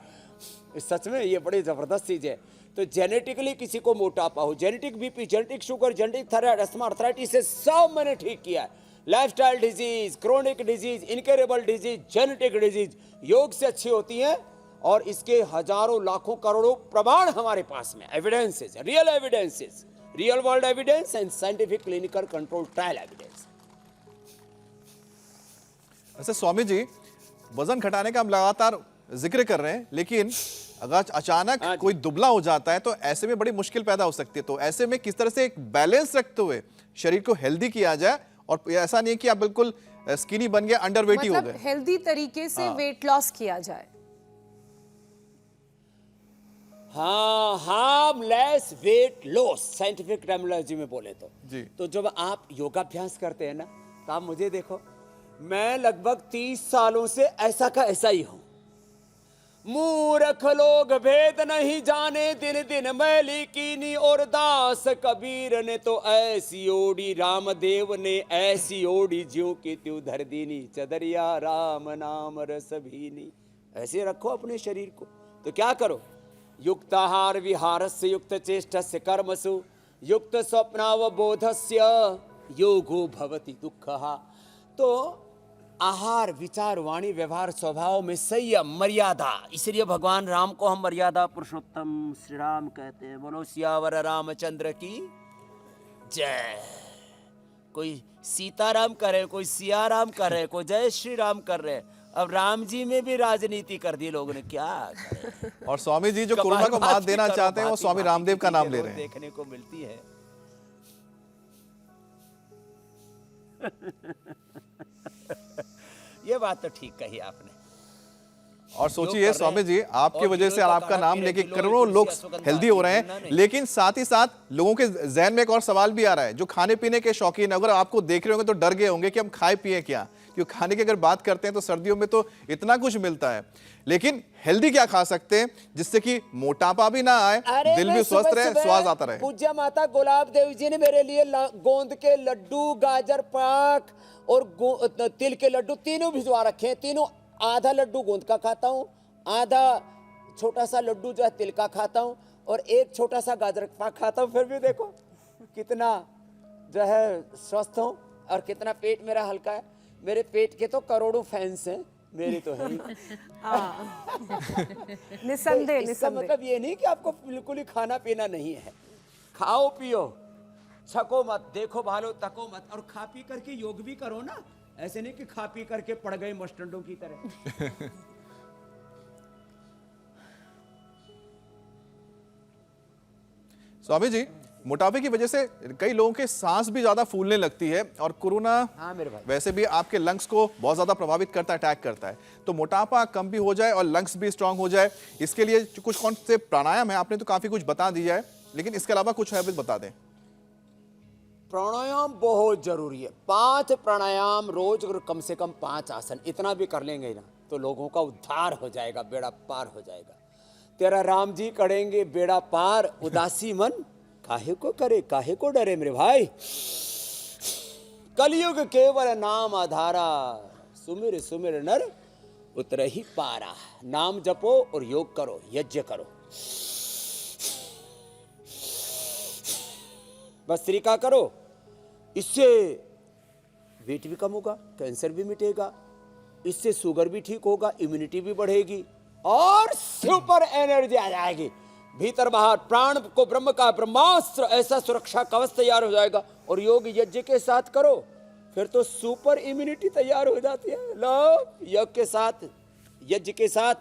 सच में ये बड़ी ज़बरदस्त चीज़ है। तो जेनेटिकली किसी को मोटापा हो, genetic BP, genetic sugar, genetic thyroid, asthma, arthritis, से सब मैंने ठीक किया है। Lifestyle disease, chronic disease, incurable disease, genetic disease योग से अच्छी होती हैं और इसके हजारों लाखों करोड़ों प्रमाण हमारे पास में, evidences, real world evidence and scientific clinical control trial evidence. ऐसे स्वामी जी, वजन घटाने का हम लगातार जिक्र कर रहे हैं, लेकिन अगर अचानक कोई दुबला हो जाता है तो ऐसे में बड़ी मुश्किल पैदा हो सकती है। तो ऐसे में किस तरह से एक बैलेंस रखते हुए शरीर को हेल्दी किया जाए, और ऐसा नहीं है कि आप बिल्कुल स्किनी बन गए, अंडरवेटी हो गए। हेल्दी तरीके से वेट लॉस किया जाए। हाँ, harmless weight loss, scientific terminology में बोले तो जी। तो जब आप योगाभ्यास करते हैं ना, तो आप मुझे देखो, मैं लगभग 30 सालों से ऐसा का ऐसा ही हूं। मूर्ख लोग भेद नहीं जाने, दिन दिन मैली कीनी, और दास कबीर ने तो ऐसी ओढ़ी, रामदेव ने ऐसी ओढ़ी, ज्यों की त्यों धर दीनी, चदरिया राम नाम रस भीनी। ऐसे रखो अपने शरीर को। तो क्या करो, युक्ताहार विहारस्य, युक्त चेष्टस्य कर्मसु, युक्त स्वप्नावबोधस्य, योगो भवति दुःखः। तो आहार, विचार, वाणी, व्यवहार, स्वभाव में संयम, मर्यादा। इसलिए भगवान राम को हम मर्यादा पुरुषोत्तम श्री राम कहते हैं। बोलो सियावर रामचंद्र की जय। कोई सीताराम कर रहे, कोई सियाराम कर रहे, कोई जय श्री राम कर रहे। अब राम जी में भी राजनीति कर दी लोगों ने, क्या करें। और स्वामी जी जो कोरोना को मात देना चाहते हैं वो स्वामी रामदेव का नाम ले रहे हैं। देखने को मिलती है। ये बात तो ठीक कही आपने। और सोचिए स्वामी जी, आपकी वजह से आपका नाम लेके करोड़ों लोग हेल्दी हो रहे हैं, लेकिन साथ ही साथ लोगों के जहन में एक और सवाल भी आ रहा है। जो खाने पीने के शौकीन, अगर आपको देख रहे होंगे तो डर गए होंगे कि हम खाए पिए क्या, क्योंकि खाने की अगर बात करते हैं तो सर्दियों में तो इतना कुछ मिलता है, लेकिन हेल्दी क्या खा सकते हैं जिससे कि मोटापा भी ना आए, दिल भी स्वस्थ रहे, स्वाद आता रहे। पूज्य माता गुलाब देवी जी ने मेरे लिए गोंद के लड्डू, गाजर पाक और तिल के लड्डू तीनों भिजवा रखे हैं। तीनों, आधा लड्डू गोंद का खाता हूँ, आधा छोटा सा लड्डू जो है तिल का खाता हूँ, और एक छोटा सा गाजर पाक खाता हूँ। फिर भी देखो कितना जो है स्वस्थ हूँ और कितना पेट मेरा हल्का है। मेरे पेट के तो करोड़ों फैंस हैं, मेरे तो है। निसंदेह, इसका मतलब ये नहीं कि आपको बिल्कुल ही खाना पीना नहीं है। खाओ पियो, छको मत, देखो भालो, तको मत, और खा पी करके योग भी करो ना। ऐसे नहीं कि खा पी करके पड़ गए मस्टंडों की तरह। स्वामी जी, मोटापे की वजह से कई लोगों के सांस भी ज्यादा फूलने लगती है, और कोरोना मेरे भाई, वैसे भी आपके लंग्स को बहुत ज्यादा प्रभावित करता है, अटैक करता है। तो मोटापा कम भी हो जाए और लंग्स भी स्ट्रांग हो जाए, इसके लिए कुछ कौन से प्राणायाम है? आपने तो काफी कुछ बता दिया है, लेकिन इसके अलावा कुछ हैबिट बता दें। प्राणायाम बहुत जरूरी है। 5 प्राणायाम रोज, और कम से कम 5 आसन, इतना भी कर लेंगे ना तो लोगों का उद्धार हो जाएगा, बेड़ा पार हो जाएगा। तेरा राम जी करेंगे बेड़ा पार, उदासी मन काहे को करे, काहे को डरे मेरे भाई। कलयुग केवल नाम आधारा, सुमिर सुमिर नर उतर ही पारा। नाम जपो और योग करो, यज्ञ करो। भस्त्रिका करो, इससे वेट भी कम होगा, कैंसर भी मिटेगा, इससे शुगर भी ठीक होगा, इम्यूनिटी भी बढ़ेगी और सुपर एनर्जी आ जाएगी। भीतर बाहर प्राण को ब्रह्म का ब्रह्मास्त्र ऐसा सुरक्षा कवच तैयार हो जाएगा। और योग यज्ञ के साथ करो, फिर तो सुपर इम्यूनिटी तैयार हो जाती है। लो, योग के साथ, यज्ञ के साथ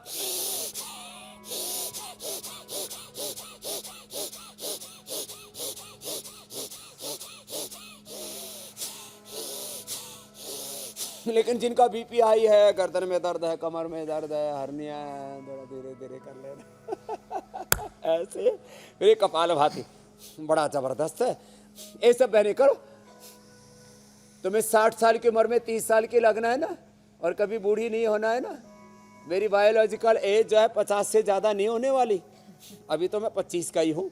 लेकिन जिनका बीपी हाई है, गर्दन में दर्द है, कमर में दर्द है, हर्निया है, थोड़ा धीरे धीरे कर लेना ऐसे। फिर कपालभाति बड़ा जबरदस्त है। ये सब बहने करो। तुम्हें 60 साल की उम्र में 30 साल की लगना है ना, और कभी बूढ़ी नहीं होना है ना। मेरी बायोलॉजिकल एज जो है 50 से ज़्यादा नहीं होने वाली। अभी तो मैं 25 का ही हूँ।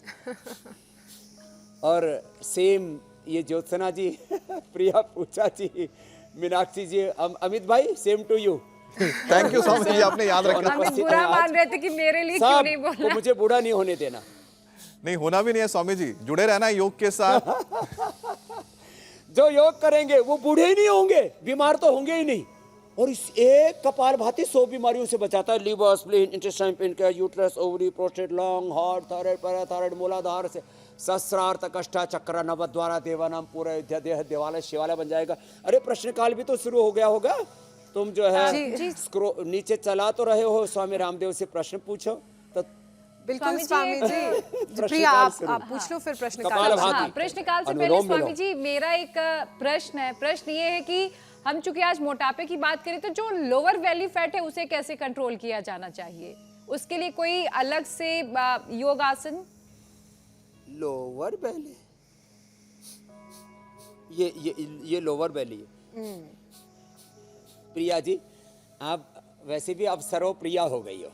और सेम ये ज्योत्सना जी, प्रिया पूजा जी, मीनाक्षी जी, अमित भाई, same to you. Thank you Swami ji, आपने याद रखा। अमित बुरा मान रहे थे कि मेरे लिए क्यों नहीं को बोला। मुझे बूढ़ा नहीं होने देना। नहीं होना भी नहीं है स्वामी जी, जुड़े रहना है योग के साथ। जो योग करेंगे वो बूढ़े ही नहीं होंगे, बीमार तो होंगे ही नहीं। और इस एक कपालभाति 100 बीमारियों से बचाता है। Liver, spleen, intestine, pancreas, uterus, ovary, prostate, lung, heart, thyroid, parathyroid, मूलाधार से सहस्रार्थ, कष्टा, चक्र, नवद्वारा, देवानाम, पूरा देह, देवालय, शिवालय बन जाएगा। अरे प्रश्नकाल भी तो शुरू हो गया होगा। तुम जो है नीचे चला तो रहे हो, स्वामी रामदेव से प्रश्न पूछो तो। बिल्कुल स्वामी जी। प्रिया आप पूछ लो फिर प्रश्नकाल। हाँ, प्रश्नकाल से पहले स्वामी जी मेरा एक प्रश्न है। प्रश्न ये है कि हम चूंकि आज मोटापे की बात करें, तो जो लोअर बेली फैट है उसे कैसे कंट्रोल किया जाना चाहिए? उसके लिए कोई अलग से योग आसन? लोअर बेली, ये लोअर बेली है। प्रिया जी, आप वैसे भी अब सर्वप्रिया हो गई हो।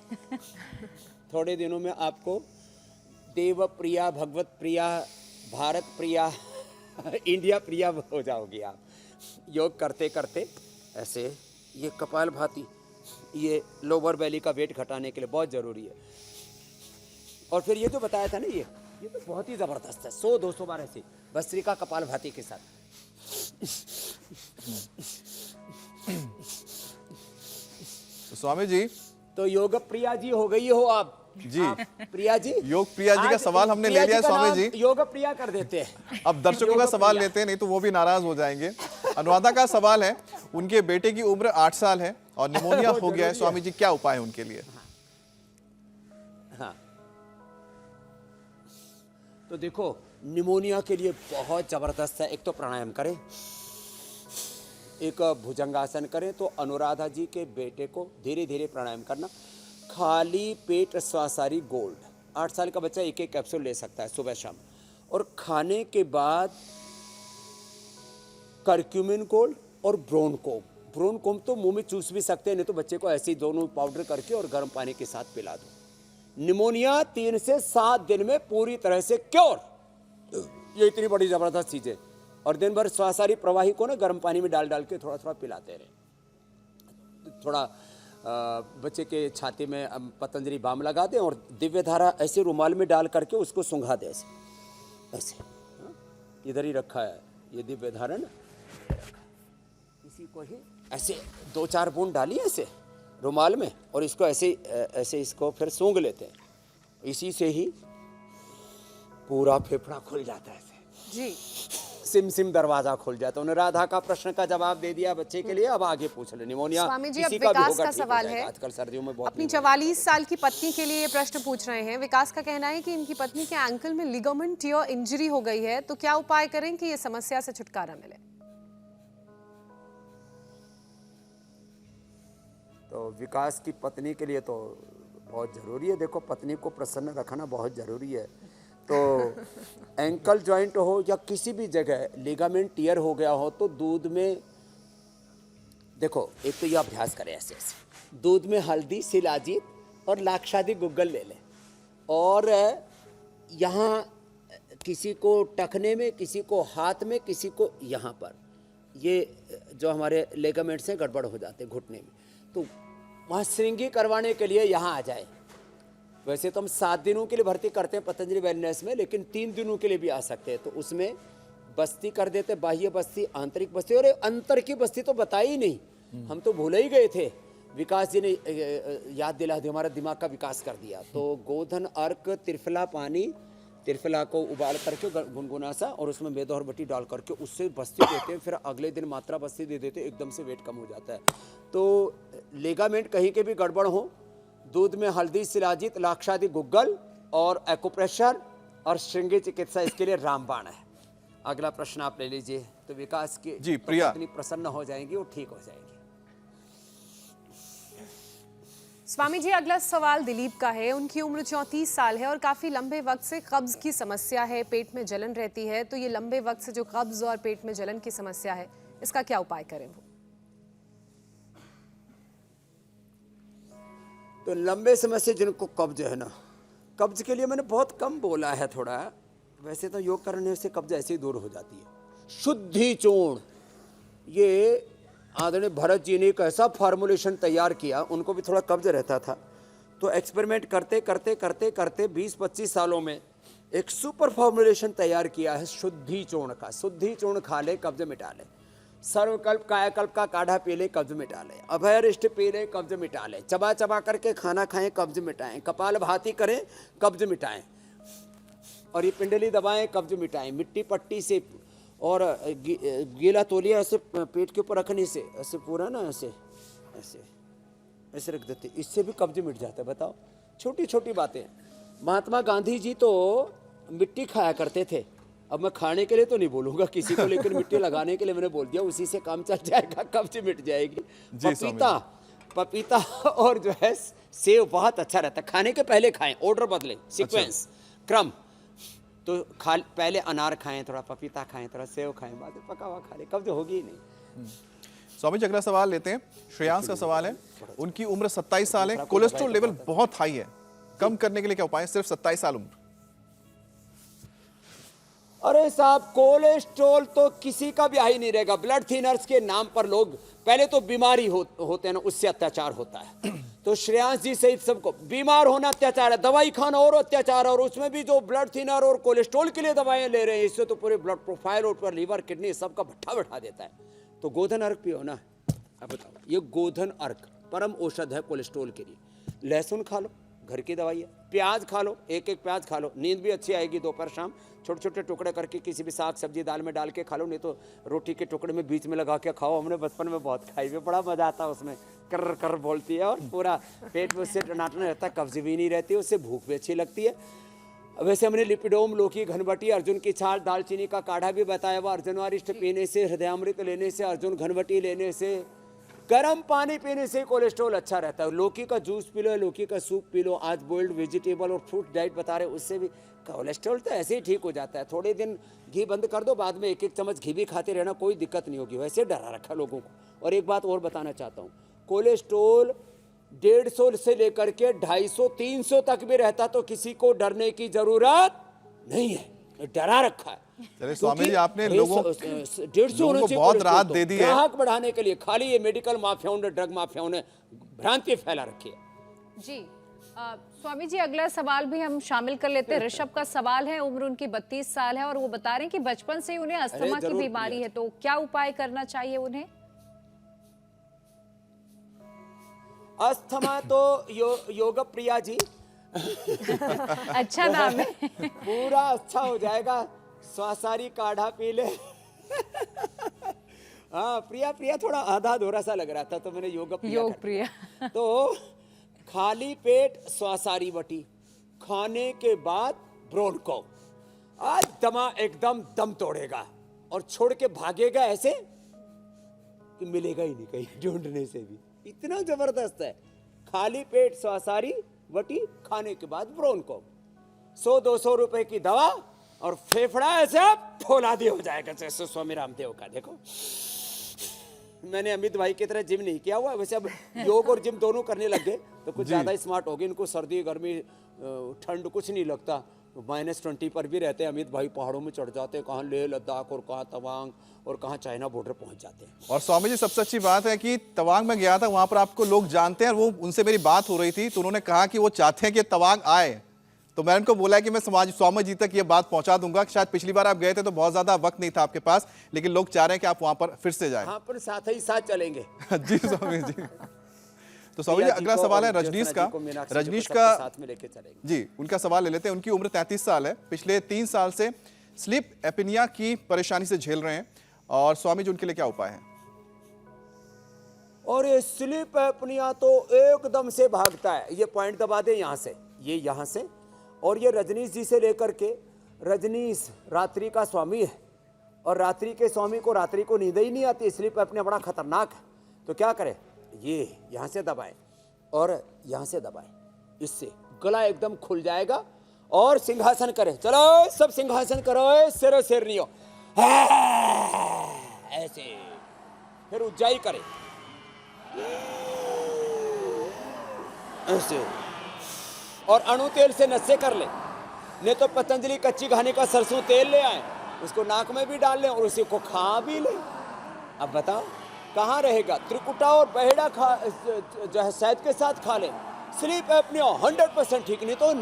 थोड़े दिनों में आपको देव प्रिया, भगवत प्रिया, भारत प्रिया, इंडिया प्रिया हो जाओगी आप। योग करते करते ऐसे ये कपालभाति, ये लोअर बेली का वेट घटाने के लिए बहुत ज़रूरी है। और फिर ये जो बताया था ना, ये तो बहुत ही ज़बरदस्त है। 100-200 बार ऐसे भस्त्रिका कपालभाति के साथ। तो स्वामी जी, तो योग प्रिया जी हो गई हो आप जी। प्रिया जी, योग प्रिया जी का सवाल हमने ले लिया है स्वामी जी। योग प्रिया कर देते हैं। अब दर्शकों का सवाल लेते हैं, नहीं तो वो भी नाराज हो जाएंगे। अनुराधा का सवाल है, उनके बेटे की उम्र 8 साल है और निमोनिया हो गया है। स्वामी जी क्या उपाय है उनके लिए? हाँ, तो देखो निमोनिया के लिए बहुत जबरदस्त है। एक तो प्राणायाम करें, एक भुजंगासन करें। तो अनुराधा जी के बेटे को धीरे धीरे प्राणायाम करना। खाली पेट स्वासारी गोल्ड, 8 साल का बच्चा 1-1 कैप्सूल ले सकता है सुबह शाम। और खाने के बाद करक्यूमिन गोल्ड और ब्रोनकोम। ब्रोनकोम तो मुंह में चूस भी सकते हैं, नहीं तो बच्चे को ऐसे ही दोनों पाउडर करके और गर्म पानी के साथ पिला दो। निमोनिया 3 से 7 दिन में पूरी तरह से क्योर। ये इतनी बड़ी जबरदस्त चीज है। और दिन भर स्वासारी प्रवाही को ना गर्म पानी में डाल डाल के थोड़ा थोड़ा पिलाते रहे। थोड़ा बच्चे के छाती में पतंजलि बाम लगा दें और दिव्य धारा ऐसे रुमाल में डाल करके उसको सुंघा दें ऐसे ऐसे। इधर ही रखा है ये दिव्य धारा ना, इसी को ही ऐसे 2-4 बूंद डालिए ऐसे रुमाल में और इसको ऐसे ऐसे इसको फिर सूंघ लेते हैं। इसी से ही पूरा फेफड़ा खुल जाता है ऐसे जी, सिम सिम दरवाजा खुल जाता है। उन्होंने राधा का प्रश्न का जवाब दे दिया बच्चे के लिए। अब आगे पूछ ले निमोनिया। स्वामी जी अब विकास का सवाल है। आजकल सर्दियों में बहुत अपनी 44 साल की पत्नी के लिए ये प्रश्न पूछ रहे हैं। विकास का कहना है कि इनकी पत्नी के एंकल में लिगामेंट टियर इंजरी हो गई है, तो क्या उपाय करें कि ये समस्या से छुटकारा मिले? तो विकास की पत्नी के लिए तो बहुत ज़रूरी है। देखो, पत्नी को प्रसन्न रखना बहुत ज़रूरी है। तो एंकल जॉइंट हो या किसी भी जगह लिगामेंट टियर हो गया हो तो दूध में, देखो एक तो ये अभ्यास करें ऐसे ऐसे, दूध में हल्दी, शिलाजीत और लाक्षादी गुग्गल ले लें और यहाँ किसी को टखने में, किसी को हाथ में, किसी को यहाँ पर, ये जो हमारे लिगामेंट्स हैं गड़बड़ हो जाते हैं घुटने में, तो वहाँ श्रृंगी करवाने के लिए यहाँ आ जाए। वैसे तो हम 7 दिनों के लिए भर्ती करते हैं पतंजलि वेलनेस में, लेकिन 3 दिनों के लिए भी आ सकते हैं। तो उसमें बस्ती कर देते, बाह्य बस्ती, आंतरिक बस्ती। और अंतर की बस्ती तो बताई ही नहीं, हम तो भूल ही गए थे। विकास जी ने याद दिला दी, हमारा दिमाग का विकास कर दिया। तो गोधन अर्क, त्रिफला पानी, त्रिफला को उबाल करके गुनगुना सा और उसमें मैदा और बटी डाल करके उससे बस्ती देते हैं। फिर अगले दिन मात्रा बस्ती दे देते हैं, एकदम से वेट कम हो जाता है। तो लिगामेंट कहीं के भी गड़बड़ हो, दूध में हल्दी, शिलाजीत, लाक्षादी गुग्गल और एक्यूप्रेशर और श्रृंगी चिकित्सा, इसके लिए रामबाण है। अगला प्रश्न आप ले लीजिए। तो विकास की जी, प्रिया। पत्नी प्रसन्न हो जाएंगी, वो ठीक हो जाएगी। स्वामी जी, अगला सवाल दिलीप का है। उनकी उम्र 34 साल है और काफी लंबे वक्त से कब्ज की समस्या है, पेट में जलन रहती है। तो ये लंबे वक्त से जो कब्ज और पेट में जलन की समस्या है, इसका क्या उपाय करें वो? तो लंबे समय से जिनको कब्ज है ना, कब्ज के लिए मैंने बहुत कम बोला है थोड़ा। वैसे तो योग करने से कब्ज ऐसे ही दूर हो जाती है। शुद्धि चूर्ण, ये आदरणीय भरत जी ने एक ऐसा फार्मूलेशन तैयार किया, उनको भी थोड़ा कब्ज रहता था, तो एक्सपेरिमेंट करते करते करते करते 20-25 सालों में एक सुपर फार्मूलेशन तैयार किया है शुद्धि चूर्ण का। शुद्धि चूर्ण खा ले, कब्ज मिटा ले। सर्वकल्प कायाकल्प का काढ़ा पी ले, कब्ज मिटा ले। अभयरिष्ट पी ले, कब्ज मिटा ले। चबा चबा करके खाना खाएं, कब्ज मिटाएं। कपाल भाती करें, कब्ज मिटाएं। और ये पिंडली दबाएं, कब्ज मिटाएं। मिट्टी पट्टी से और गीला तौलिया ऐसे पेट के ऊपर रखने से, ऐसे पूरा ना ऐसे ऐसे ऐसे रख देते, इससे भी कब्ज मिट जाता है। बताओ, छोटी छोटी बातें। महात्मा गांधी जी तो मिट्टी खाया करते थे। अब मैं खाने के लिए तो नहीं बोलूंगा किसी को, लेकिन मिट्टी लगाने के लिए मैंने बोल दिया, उसी से काम चल जाएगा, कब्ज मिट जाएगी। पपीता और जो है सेव बहुत अच्छा रहता है। खाने के पहले खाएं, ऑर्डर बदले, सीक्वेंस, क्रम। तो पहले अनार खाएं, थोड़ा पपीता खाएं, थोड़ा सेव खाएं, बाद में पका हुआ खा लें, कब्ज होगी ही नहीं। स्वामी जी, अगला सवाल लेते हैं। श्रेयांश का सवाल है। उनकी उम्र 27 साल है, कोलेस्ट्रॉल लेवल बहुत हाई है, कम करने के लिए क्या उपाय है? सिर्फ 27 साल उम्र। अरे साहब, कोलेस्ट्रॉल तो किसी का भी हाई नहीं रहेगा। ब्लड थिनर्स के नाम पर लोग पहले तो बीमारी होते हैं ना, उससे अत्याचार होता है। तो श्रेयांश जी सहित सबको बीमार होना अत्याचार है, दवाई खाना और अत्याचार है। और उसमें भी जो ब्लड थिनर और कोलेस्ट्रॉल के लिए दवाएं ले रहे हैं, इससे तो पूरे ब्लड प्रोफाइल और पूरा लीवर किडनी सबका भट्ठा बैठा देता है। तो गोधन अर्क पियो ना। अब बताओ, ये गोधन अर्क परम औषध है कोलेस्ट्रॉल के लिए। लहसुन खा लो, घर की दवाई है। प्याज खा लो, एक एक प्याज खा लो, नींद भी अच्छी आएगी। दोपहर शाम छोटे छोटे टुकड़े करके किसी भी साग सब्जी दाल में डाल के खा लो, नहीं तो रोटी के टुकड़े में बीच में लगा के खाओ। हमने बचपन में बहुत खाई हुई, बड़ा मजा आता है उसमें। कर कर बोलती है और पूरा पेट में उससे टनाटन रहता है, कब्ज भी नहीं रहती, उससे भूख भी अच्छी लगती है। वैसे हमने लिपिडोम, लौकी, घनवटी, अर्जुन की छाल, दालचीनी का काढ़ा भी बताया हुआ। अर्जुनवारिष्ट पीने से, हृदयामृत लेने से, अर्जुन घनवटी लेने से, गर्म पानी पीने से कोलेस्ट्रॉल अच्छा रहता है। लौकी का जूस पी लो, लौकी का सूप पी लो। आज बॉइल्ड वेजिटेबल और फ्रूट डाइट बता रहे, उससे भी कोलेस्ट्रॉल तो ऐसे ही ठीक हो जाता है। थोड़े दिन घी बंद कर दो, बाद में एक एक चम्मच घी भी खाते रहना, कोई दिक्कत नहीं होगी। वैसे डरा रखा लोगों को। और एक बात और बताना चाहता हूँ, कोलेस्ट्रॉल 150 से लेकर के 250-300 तक भी रहता तो किसी को डरने की जरूरत नहीं है, डरा रखा है। चलिए स्वामी जी, आपने लोगों को बहुत राहत दे दी है। ग्राहक बढ़ाने के लिए खाली ये मेडिकल माफियाओं ने, ड्रग माफियाओं ने भ्रांति फैला रखी है। जी स्वामी जी, अगला सवाल भी हम शामिल कर लेते हैं। ऋषभ का सवाल है। उम्र उनकी 32 साल है और वो बता रहे हैं कि बचपन से ही उन्हें अस्थमा की बीमारी है, तो क्या उपाय करना चाहिए उन्हें? अस्थमा तो योग प्रिया जी अच्छा नाम है। पूरा अच्छा हो जाएगा। स्वासारी काढ़ा पी ले। हाँ, प्रिया थोड़ा आधा अधूरा सा लग रहा था, तो मैंने योग प्रिया। तो खाली पेट स्वासारी वटी, खाने के बाद ब्रोंको। आज दमा एकदम दम तोड़ेगा और छोड़ के भागेगा ऐसे कि मिलेगा ही नहीं कहीं ढूंढने से भी। इतना जबरदस्त है। खाली पेट स्वासारी वटी, खाने के बाद ब्रोंको। 100-200 रुपए की दवा और फेफड़ा ऐसे फौला दिया हो जाएगा जैसे स्वामी रामदेव का। देखो, मैंने अमित भाई की तरह जिम नहीं किया हुआ, वैसे अब योग और जिम दोनों करने लग गए तो कुछ ज्यादा स्मार्ट हो गए। इनको सर्दी गर्मी ठंड कुछ नहीं लगता। -20 पर भी रहते हैं अमित भाई, पहाड़ों में चढ़ जाते हैं, कहाँ लेह लद्दाख और कहाँ तवांग और कहाँ चाइना बॉर्डर पहुंच जाते हैं। और स्वामी जी, सबसे अच्छी बात है कि तवांग में गया था, वहां पर आपको लोग जानते हैं। वो उनसे मेरी बात हो रही थी तो उन्होंने कहा कि वो चाहते हैं कि तवांग आए। तो मैंने उनको बोला कि मैं स्वामी जी तक ये बात पहुंचा दूंगा। शायद पिछली बार आप गए थे तो बहुत ज्यादा वक्त नहीं था आपके पास, लेकिन लोग चाह रहे हैं कि आप वहां पर फिर से जाएं। हाँ, पर साथ ही साथ चलेंगे। जी स्वामी जी। तो स्वामी जी, अगला सवाल है रजनीश का। रजनीश का साथ में लेके चलेंगे। जी, उनका सवाल ले लेते हैं। उनकी उम्र 33 साल है। पिछले 3 साल से स्लीप एपिनिया की परेशानी से झेल रहे हैं और स्वामी जी उनके लिए क्या उपाय है? और ये स्लीप एपनिया तो एकदम से भागता है। ये पॉइंट दबा दे यहाँ से, ये यहाँ से। और ये रजनीश जी से लेकर के, रजनीश रात्रि का स्वामी है और रात्रि के स्वामी को रात्रि को नींद ही नहीं आती, स्लीप अपने बड़ा खतरनाक है। तो क्या करे, ये यहाँ से दबाए और यहाँ से दबाए, इससे गला एकदम खुल जाएगा। और सिंहासन करे, चलो सब सिंहासन करो, सिरो शेरनी हो ऐसे। फिर उज्जाई करे ऐसे, और अणु तेल से नशे कर ले, नहीं तो पतंजलि कच्ची घानी का सरसों तेल ले आए, उसको नाक में भी डाल लें और उसी को खा भी लें। अब बताओ कहाँ रहेगा, त्रिकुटा और बहेड़ा खा जो है शहद के साथ खा लें, स्लीप एपनिया 100% ठीक। नहीं तो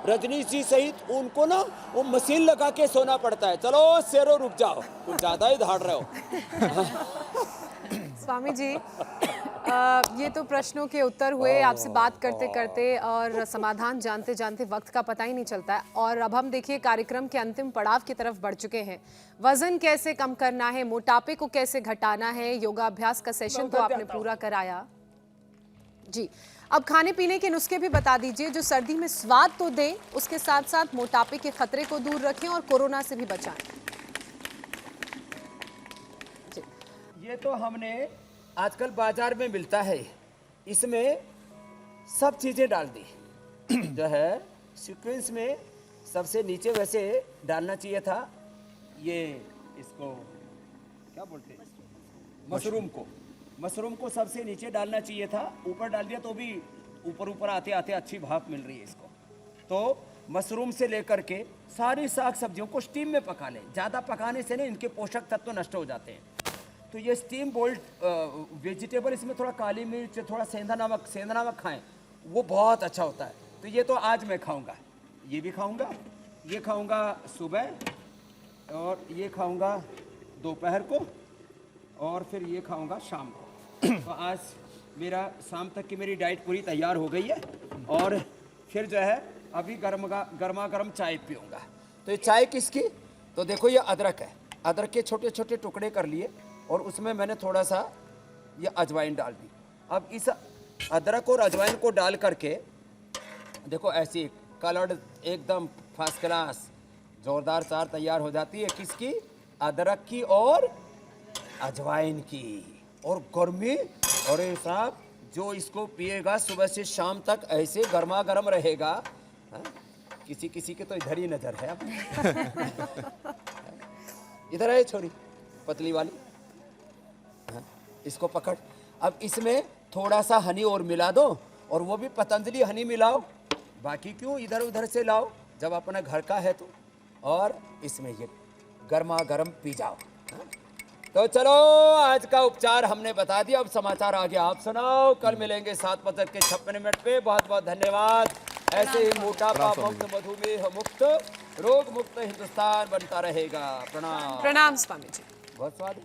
रजनी जी सहित उनको ना वो मशीन लगा के सोना पड़ता है। चलो शेरो रुक जाओ, कुछ ज्यादा ही धाड़ रहे हो। स्वामी जी, ये तो प्रश्नों के उत्तर हुए आपसे बात करते करते, और समाधान जानते जानते वक्त का पता ही नहीं चलता है। और अब हम देखिए कार्यक्रम के अंतिम पड़ाव की तरफ बढ़ चुके हैं। वजन कैसे कम करना है, मोटापे को कैसे घटाना है, योगाभ्यास का सेशन तो आपने पूरा कराया जी। अब खाने पीने के नुस्खे भी बता दीजिए जो सर्दी में स्वाद तो दें, उसके साथ साथ मोटापे के खतरे को दूर रखें और कोरोना से भी बचाएं। ये तो हमने आजकल बाजार में मिलता है, इसमें सब चीजें डाल दी जो है सीक्वेंस में सबसे नीचे वैसे डालना चाहिए था, ये इसको क्या बोलते हैं, मशरूम को सबसे नीचे डालना चाहिए था, ऊपर डाल दिया तो भी ऊपर आते आते अच्छी भाप मिल रही है इसको। तो मशरूम से लेकर के सारी साग सब्जियों को स्टीम में पका लें, ज़्यादा पकाने से ना इनके पोषक तत्व नष्ट हो जाते हैं। तो ये स्टीम बोल्ड वेजिटेबल, इसमें थोड़ा काली मिर्च, थोड़ा सेंधा नमक खाएं, वो बहुत अच्छा होता है। तो ये तो आज मैं खाऊंगा, ये भी खाऊंगा, ये खाऊंगा सुबह और ये खाऊंगा दोपहर को और फिर ये खाऊंगा शाम को। तो आज मेरा शाम तक की मेरी डाइट पूरी तैयार हो गई है। और फिर जो है अभी गर्मा गर्म चाय पीऊँगा। तो ये चाय किसकी, तो देखो ये अदरक है, अदरक के छोटे छोटे टुकड़े कर लिए और उसमें मैंने थोड़ा सा ये अजवाइन डाल दी। अब इस अदरक और अजवाइन को डाल करके देखो ऐसी कलर्ड एकदम फर्स्ट क्लास जोरदार चाय तैयार हो जाती है। किसकी, अदरक की और अजवाइन की। और गर्मी, अरे साहब जो इसको पिएगा सुबह से शाम तक ऐसे गर्मा गर्म रहेगा। हा? किसी किसी के तो इधर ही नजर है अब। इधर है छोरी पतली वाली, हा? इसको पकड़। अब इसमें थोड़ा सा हनी और मिला दो, और वो भी पतंजलि हनी मिलाओ, बाकी क्यों इधर उधर से लाओ जब अपना घर का है तो। और इसमें ये गर्मा गर्म पी जाओ। हा? तो चलो आज का उपचार हमने बता दिया, अब समाचार आगे आप सुनाओ। कल मिलेंगे 7:56 पे। बहुत बहुत धन्यवाद। ऐसे ही मोटापा मुक्त, मधुमेह मुक्त, रोग मुक्त हिंदुस्तान बनता रहेगा। प्रणाम। प्रणाम स्वामी जी। बहुत स्वाद।